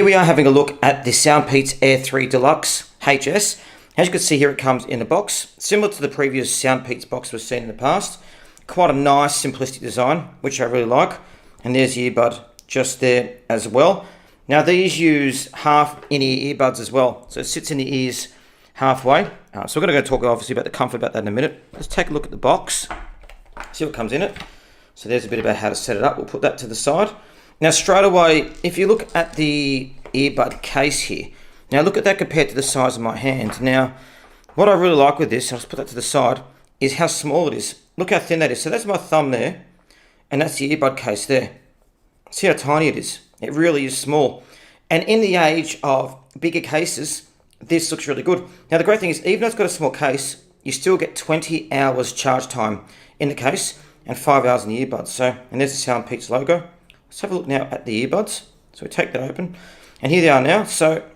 we are having a look at the SoundPEATS Air3 Deluxe HS. As you can see here, it comes in a box, similar to the previous SoundPEATS box we've seen in the past. Quite a nice, simplistic design, which I really like. And there's the earbud just there as well. Now these use half in-ear earbuds as well, so it sits in the ears halfway. So we're going to go talk obviously about the comfort about that in a minute. Let's take a look at the box, see what comes in it. So there's a bit about how to set it up. We'll put that to the side. Now straight away, if you look at the earbud case here, now look at that compared to the size of my hand. Now, what I really like with this, I'll just put that to the side, is how small it is. Look how thin that is. So that's my thumb there, and that's the earbud case there. See how tiny it is. It really is small. And in the age of bigger cases, this looks really good. Now the great thing is, even though it's got a small case, you still get 20 hours charge time in the case and 5 hours in the earbuds. So, and there's the SoundPEATS logo. Let's have a look now at the earbuds. So we take that open, and here they are now. So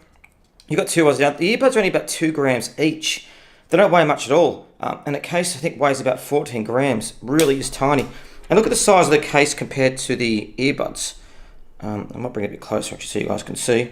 you've got two hours out. The earbuds are only about 2 grams each. They don't weigh much at all. And the case, I think, weighs about 14 grams. Really is tiny. And look at the size of the case compared to the earbuds. I might bring it a bit closer actually so you guys can see.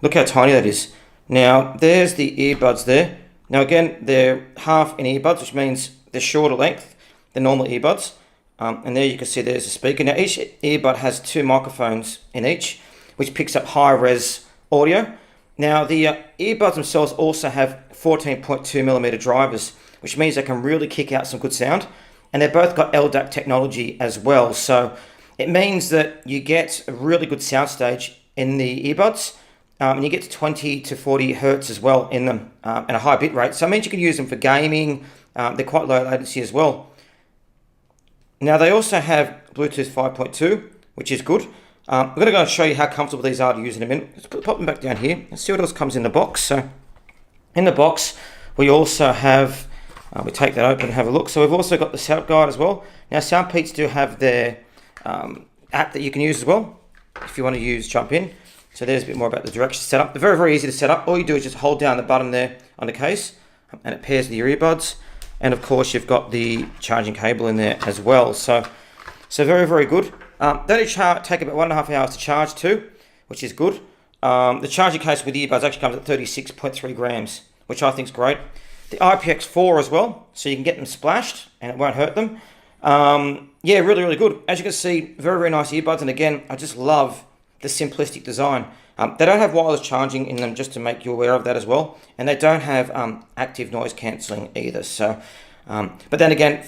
Look how tiny that is. Now, there's the earbuds there. Now again, they're half in earbuds, which means they're shorter length than normal earbuds. And there you can see there's a speaker. Now each earbud has 2 microphones in each, which picks up high res audio. Now the earbuds themselves also have 14.2mm drivers, which means they can really kick out some good sound. And they've both got LDAC technology as well. So it means that you get a really good soundstage in the earbuds. And you get to 20 to 40 hertz as well in them, and a high bit rate. So it means you can use them for gaming. They're quite low latency as well. Now they also have Bluetooth 5.2, which is good. I'm going to go and show you how comfortable these are to use in a minute. Let's pop them back down here. Let's see what else comes in the box. So in the box, we also have, we take that open and have a look. So we've also got the setup guide as well. Now SoundPEATS do have their app that you can use as well if you want to jump in. So there's a bit more about the direction setup. They're very, very easy to set up. All you do is just hold down the button there on the case, and it pairs with your earbuds. And of course, you've got the charging cable in there as well. So very, very good. They only take about 1.5 hours to charge too, which is good. The charging case with the earbuds actually comes at 36.3 grams, which I think is great. The IPX4 as well, so you can get them splashed and it won't hurt them. Yeah, really, really good. As you can see, very, very nice earbuds. And again, I just love the simplistic design. They don't have wireless charging in them, just to make you aware of that as well. And they don't have active noise cancelling either. So, but then again,